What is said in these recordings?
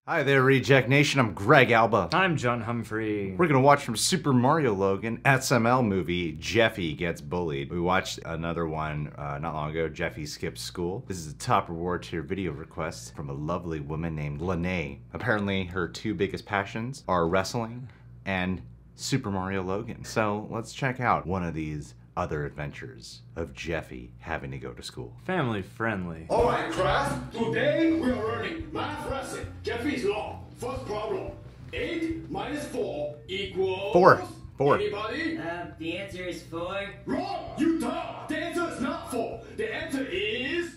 Hi there, Reject Nation. I'm Greg Alba. I'm John Humphrey. We're gonna watch from Super Mario Logan SML movie, Jeffy Gets Bullied. We watched another one not long ago, Jeffy Skips School. This is a top reward tier video request from a lovely woman named Lene. Apparently her two biggest passions are wrestling and Super Mario Logan. So let's check out one of these other adventures of Jeffy having to go to school. Family friendly. Alright, class, today we are learning math lesson. Jeffy's Law. First problem. 8 minus 4 equals... 4. Anybody? The answer is 4. Wrong! You dumb! The answer is not 4. The answer is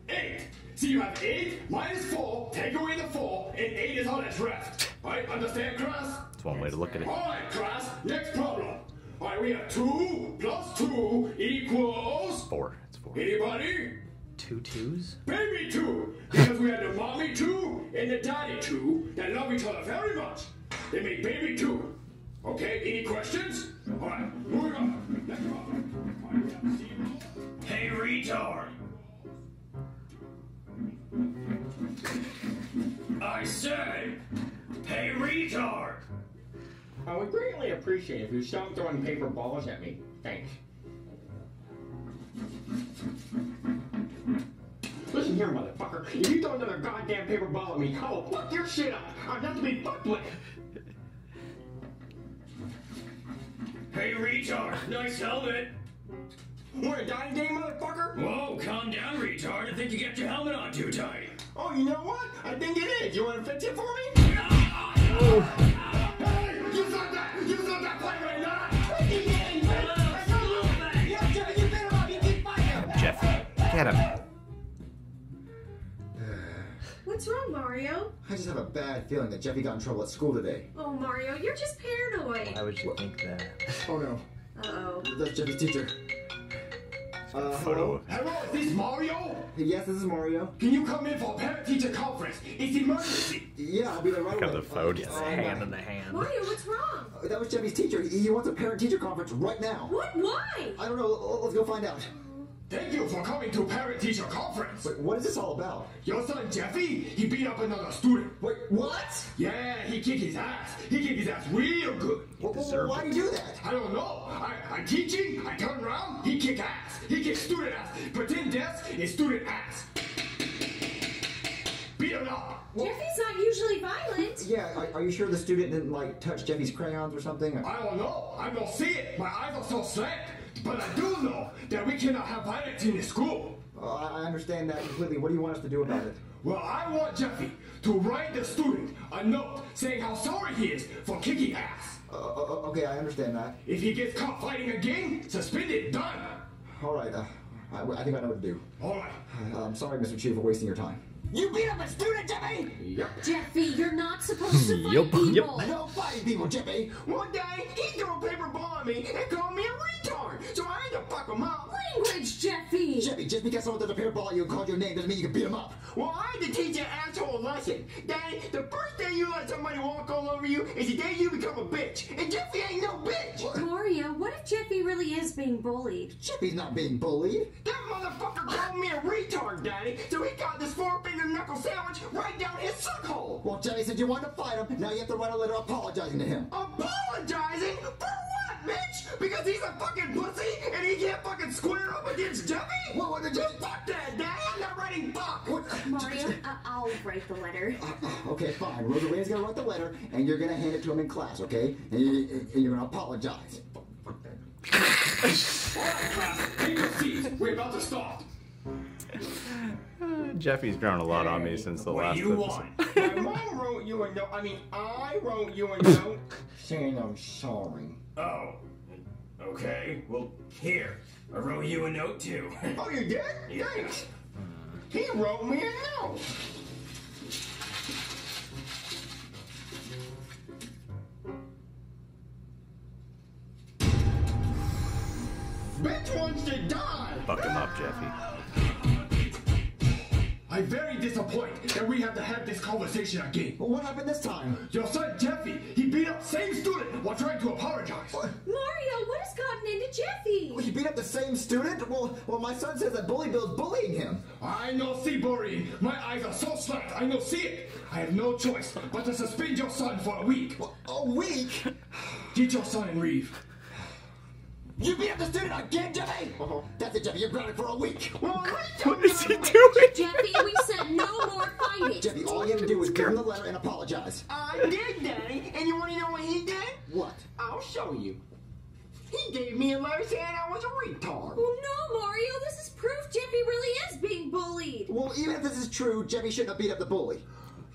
8. See, you have 8 minus 4, take away the 4, and 8 is all that's left. Alright, understand, class? That's one way to look at it. Alright, class, next problem. Alright, we have 2 plus 2 equals... 4. It's 4. Anybody? 2 2s? Baby 2! Because we had the mommy 2 and the daddy 2 that love each other very much. They made baby 2. Okay, any questions? Alright, moving on. Next problem. Hey, retard! I said, hey, retard! I would greatly appreciate if you stopped throwing paper balls at me. Thanks. Listen here, motherfucker. If you throw another goddamn paper ball at me, I will fuck your shit up. I'm not to be fucked with. Hey, retard! Nice helmet! What, a dying day, motherfucker? Whoa, calm down, retard. I think you got your helmet on too tight. Oh, you know what? I think it is. You want to fix it for me? Hey! You thought that play right now? Jeffy, get him. What's wrong, Mario? I just have a bad feeling that Jeffy got in trouble at school today. Oh, Mario, you're just paranoid. Why would you think that? Oh no, Uh-oh. that's Jeffy's teacher. Hello? Hello, is this Mario? Yes, this is Mario. Can you come in for parent-teacher conference? It's emergency. Yeah, I'll be there right Got away. the phone. Hand in the hand. Mario, what's wrong? That was Jeffy's teacher. He wants a parent-teacher conference right now. What? Why? I don't know. Let's go find out. Thank you for coming to parent-teacher conference. Wait, what is this all about? Your son Jeffy, he beat up another student. Wait, what? Yeah, he kicked his ass. He kicked his ass real good. Why do you do that? I don't know. I'm teaching, I turn around, he kick ass. He kick student ass. Pretend desk is student ass. Beat him up. Jeffy's not usually violent. Yeah, are you sure the student didn't, like, touch Jeffy's crayons or something? I don't know. I don't see it. My eyes are so slant. But I do know that we cannot have violence in this school. I understand that completely. What do you want us to do about it? Well, I want Jeffy to write the student a note saying how sorry he is for kicking ass. Okay, I understand that. If he gets caught fighting again, suspended, done. All right, I think I know what to do. All right. I'm sorry, Mr. Chief, for wasting your time. You beat up a student, Jeffy? Yep. Jeffy, you're not supposed to fight Yup, people. yup. No fighting people, Jeffy. One day, he threw a paper ball at me and called me a retard. So I had to fuck him up. Language, Jeffy. Jeffy, just because someone throws a paper ball at you and calls your name doesn't mean you can beat him up. Well, I had to teach that asshole a lesson. Daddy, the first day you let somebody walk all over you is the day you become a bitch. And Jeffy ain't no bitch. Mario, what if Jeffy really is being bullied? Jeffy's not being bullied. That motherfucker called me a retard, Daddy. So he got this four-finger knuckle sandwich right down his suckhole. Well, Jeffy said you wanted to fight him. Now you have to write a letter apologizing to him. Apologizing? For what, bitch? Because he's a fucking pussy and he can't fucking square up against Jeffy? What did you... Fuck that, Daddy. I'm not writing fuck. Mario, I'll write the letter. Okay, fine. Rosaline's gonna write the letter, and you're gonna hand it to him in class, okay? And you're gonna apologize. All right, class. Take your seats. We're about to start. Jeffy's grown a lot on me since the What last do you episode. want? My mom wrote you a note. I wrote you a note saying I'm sorry. Oh. Okay. Well, here. I wrote you a note too. Oh, you did? Thanks. He wrote me a note. Bitch wants to die. Fuck him up, Jeffy. I'm very disappointed that we have to have this conversation again. Well, what happened this time? Your son Jeffy, he beat up same student while trying to apologize. Mario, what has gotten into Jeffy? Well, he beat up the same student? Well, my son says that Bully Bill's bullying him. I know see bullying. My eyes are so slant. I know see it. I have no choice but to suspend your son for a week. A week? Get your son and leave. You beat up the student again, Jeffy? That's it, Jeffy. You're grounded for a week. What is he doing? Jeffy, we said no more fighting. Jeffy, all you have to do is give him the letter and apologize. I did, Daddy. And you want to know what he did? What? I'll show you. He gave me a letter saying I was a retard. Oh no, Mario, this is proof Jeffy really is being bullied. Well, even if this is true, Jeffy shouldn't have beat up the bully.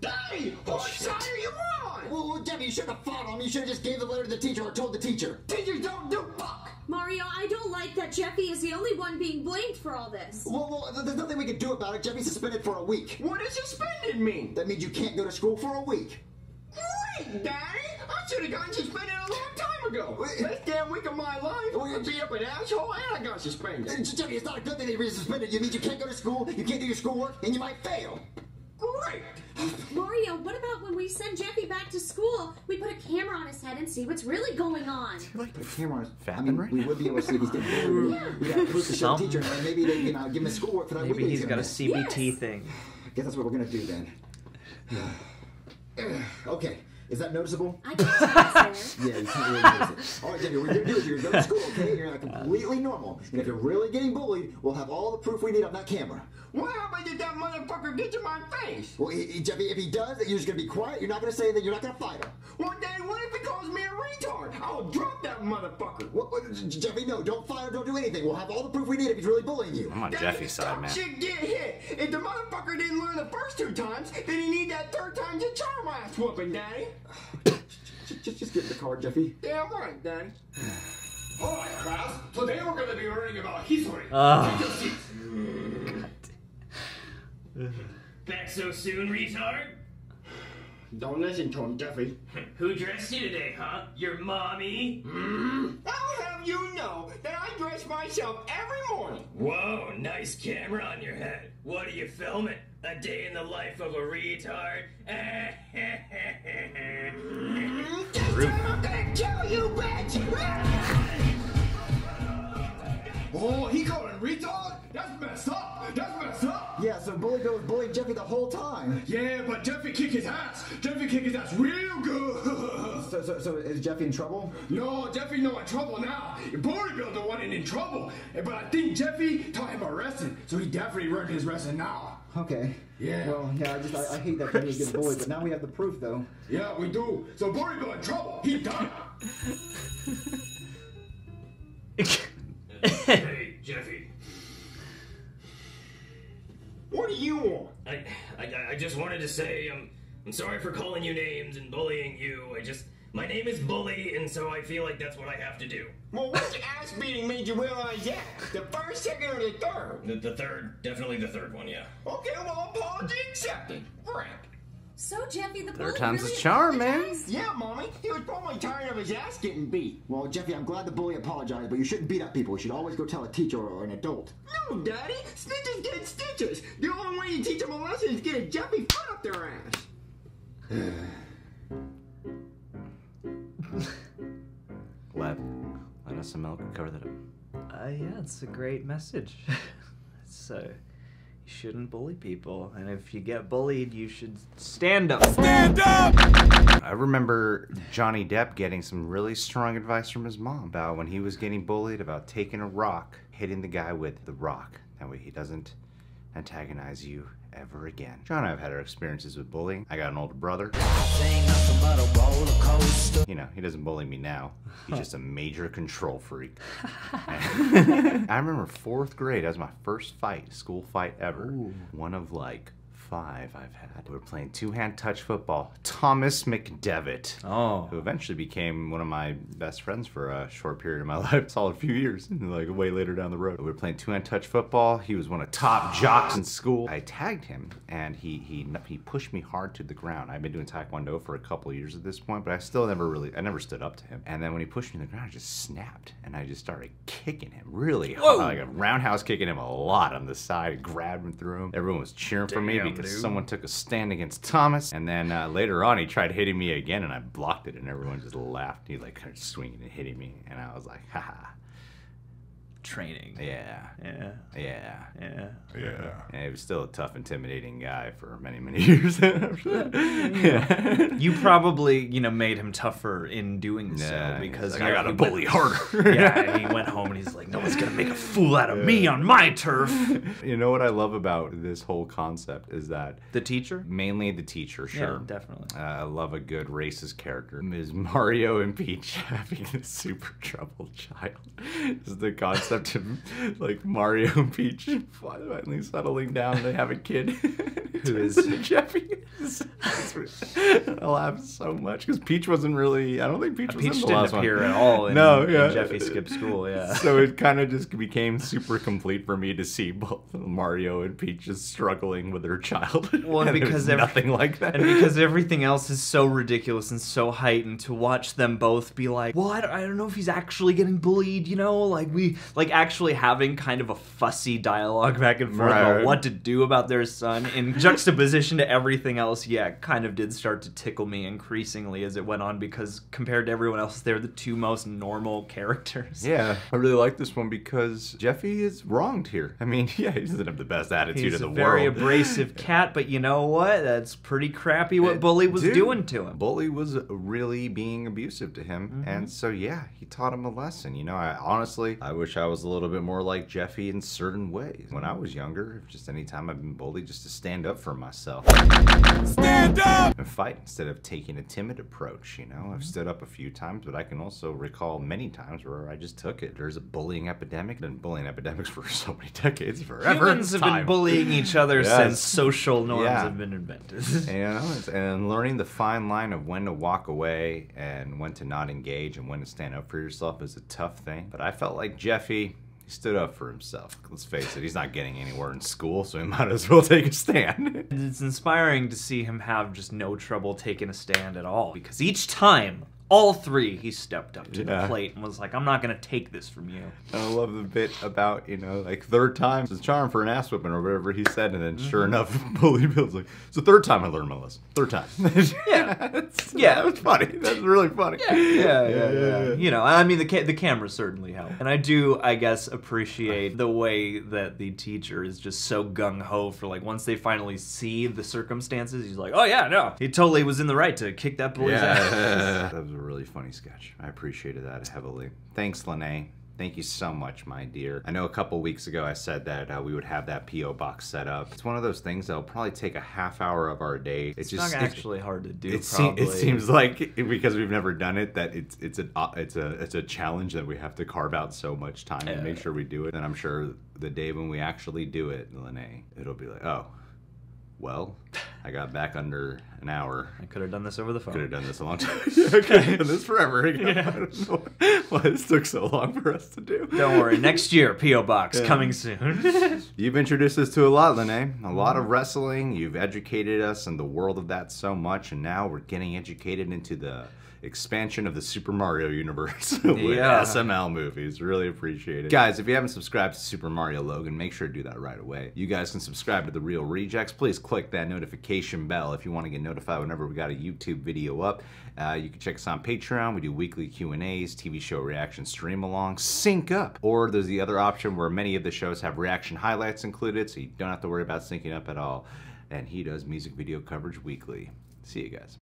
Daddy, what side are you on? Well, Jeffy, you shouldn't have fought him. You should have just gave the letter to the teacher or told the teacher. Teachers don't do fuck. Mario, I don't like that Jeffy is the only one being blamed for all this. Well, there's nothing we can do about it. Jeffy's suspended for a week. What does suspended mean? That means you can't go to school for a week. Great, Daddy. I should have gotten suspended a long time ago. Best damn week of my life. I beat up an asshole and I got suspended. Jeffy, it's not a good thing that you're suspended. It means you can't go to school, you can't do your schoolwork, and you might fail. Great. Mario, what about when we send Jeffy back to school, we put a camera on his head and see what's really going on? Like The camera on his... fapping I mean, right we now? would be able to see if he's getting bullied. We'd have proof to show the teacher, and maybe they can give him his schoolwork for that week. Maybe he's got a miss. CBT Yes. thing. I guess that's what we're gonna do then. Okay, is that noticeable? I can't see this there. Yeah, you can't really notice it. All right, Jeffy, what you're gonna do is you're gonna go to school, okay? You're gonna completely normal. And if you're really getting bullied, we'll have all the proof we need on that camera. What happened did that motherfucker get to my face? Well, Jeffy, if he does, you're just gonna be quiet. You're not gonna say that. You're not gonna fight him. Well, Daddy, what if he calls me a retard? I'll drop that motherfucker. Jeffy, no, don't fight him. Don't do anything. We'll have all the proof we need if he's really bullying you. I'm on Daddy, Jeffy's side, stop man. shit get hit. If the motherfucker didn't learn the first 2 times, then he need that 3rd time to charm ass whooping, Daddy. Just get in the car, Jeffy. Damn right, Daddy. All right, class. Today we're going to be learning about history. Ah. Take your seats. Back so soon, retard? Don't listen to him, Jeffy. Who dressed you today, huh? Your mommy? I'll have you know that I dress myself every morning. Whoa, nice camera on your head. What are you filming? A day in the life of a retard? I'm gonna kill you, bitch! Oh, he called him retard? That's messed up. That's messed up. Yeah, so Bully Bill was bullying Jeffy the whole time. Yeah, but Jeffy kicked his ass. Jeffy kicked his ass real good. So is Jeffy in trouble? No, Jeffy no in trouble now. Bully Bill the one in trouble. But I think Jeffy taught him a lesson, so he definitely learned his lesson now. Okay. Yeah. Well, yeah, I hate that Jeffy gets bullied, but now we have the proof, though. Yeah, we do. So Bully Bill in trouble. He done. Hey, Jeffy. What do you want? I just wanted to say I'm sorry for calling you names and bullying you. My name is Bully, and so I feel like that's what I have to do. Well, which ass beating made you realize that? The 1st, 2nd, or the 3rd? The 3rd, definitely the 3rd one, yeah. Okay, well, apology accepted. Great. So, Jeffy, the bully 3rd time's really the charm, man. apologized? Yeah, Mommy. He was probably tired of his ass getting beat. Well, Jeffy, I'm glad the bully apologized, but you shouldn't beat up people. You should always go tell a teacher or an adult. No, Daddy. Snitches get stitches. The only way you teach them a lesson is get a Jeffy foot up their ass. Let SML cover that up. Yeah, it's a great message. So, you shouldn't bully people, and if you get bullied, you should stand up. Stand up! I remember Johnny Depp getting some really strong advice from his mom about when he was getting bullied about taking a rock, hitting the guy with the rock. That way he doesn't antagonize you ever again. John and I have had our experiences with bullying. I got an older brother. You know, he doesn't bully me now. He's just a major control freak. I remember 4th grade, that was my first fight, school fight ever. Ooh. One of like 5 I've had. We were playing 2-hand touch football. Thomas McDevitt, Oh. who eventually became one of my best friends for a short period of my life, solid few years, like way later down the road. We were playing 2-hand touch football. He was one of the top jocks in school. I tagged him, and he pushed me hard to the ground. I've been doing Taekwondo for a couple of years at this point, but I never stood up to him. And then when he pushed me to the ground, I just snapped, and I just started kicking him really hard, like a roundhouse kicking him a lot on the side, grabbed him through him. Everyone was cheering for me Damn, because dude. someone took a stand against Thomas, and then later on he tried hitting me again, and I blocked it, and everyone just laughed. He like started swinging and hitting me, and I was like, haha. training. Yeah. Yeah. Yeah. Yeah. Yeah, he was still a tough, intimidating guy for many, many years. Yeah. You probably, made him tougher in doing so Yeah, because he's like, I gotta he bully went- harder. Yeah, and he went home and he's like, no one's gonna make a fool out of me on my turf. You know what I love about this whole concept is that The teacher? mainly the teacher, sure. Yeah, definitely. I love a good racist character. Is Mario and Peach having a super troubled child? Is the concept of like Mario and Peach finally settling down? They have a kid. Who is Jeffy? I laugh so much because Peach wasn't really. I don't think Peach was in Peach the didn't last appear one. at all in, No, in yeah. Jeffy Skips School, yeah. So it kind of just became super complete for me to see both Mario and Peach just struggling with their child. Well, and And because there's nothing like that. And because everything else is so ridiculous and so heightened, to watch them both be like, well, I don't know if he's actually getting bullied, like actually having kind of a fussy dialogue back and forth Right. about what to do about their son in juxtaposition to everything else, kind of did start to tickle me increasingly as it went on, because compared to everyone else, they're the two most normal characters. Yeah, I really like this one because Jeffy is wronged here. I mean, yeah, he doesn't have the best attitude He's in a the very world. abrasive cat, but you know what? That's pretty crappy what Bully was Dude, doing to him. Bully was really being abusive to him, and so yeah, he taught him a lesson. I wish I was a little bit more like Jeffy in certain ways. When I was younger, just anytime I've been bullied, just to stand up for myself. Stand up! And fight instead of taking a timid approach, I've stood up a few times, but I can also recall many times where I just took it. There's a bullying epidemic. Been bullying epidemics for so many decades, forever. Humans have been Time. bullying each other Yes. since social norms Yeah. have been invented. And learning the fine line of when to walk away and when to not engage and when to stand up for yourself is a tough thing. But I felt like Jeffy, he stood up for himself. Let's face it, he's not getting anywhere in school, so he might as well take a stand. It's inspiring to see him have just no trouble taking a stand at all, because each time, all three, he stepped up to the Yeah. plate and was like, I'm not going to take this from you. I love the bit about, like third time, it's a charm for an ass whipping or whatever he said, and then sure enough, Bully Bill's like, it's the third time I learned my lesson. Third time. Yeah. Yeah, that's funny. That's really funny. Yeah. I mean, the camera certainly help. And I do, I guess, appreciate the way that the teacher is just so gung-ho for, like, once they finally see the circumstances, he's like, oh yeah, no, he totally was in the right to kick that bully's ass. That was a really funny sketch. I appreciated that heavily. Thanks, Lene. Thank you so much, my dear. I know a couple weeks ago I said that we would have that P.O. box set up. It's one of those things that'll probably take a half hour of our day. It's not actually hard to do, It probably. seems like, because we've never done it, that it's a challenge that we have to carve out so much time to make sure we do it. And I'm sure the day when we actually do it, Lene, it'll be like, oh, well, I got back under an hour. I could have done this over the phone. Could have done this a long time. I could have done this forever ago. I don't know why this took so long for us to do. Don't worry, next year, P.O. Box, coming soon. You've introduced us to a lot, Lene. A lot of wrestling. You've educated us in the world of that so much, and now we're getting educated into the expansion of the Super Mario universe with SML movies. Really appreciate it. Guys, if you haven't subscribed to Super Mario Logan, make sure to do that right away. You guys can subscribe to The Real Rejects. Please click that notification bell if you want to get notified whenever we got a YouTube video up. You can check us on Patreon. We do weekly Q&As, TV show reaction stream-alongs, sync up. Or there's the other option where many of the shows have reaction highlights included, so you don't have to worry about syncing up at all. And he does music video coverage weekly. See you guys.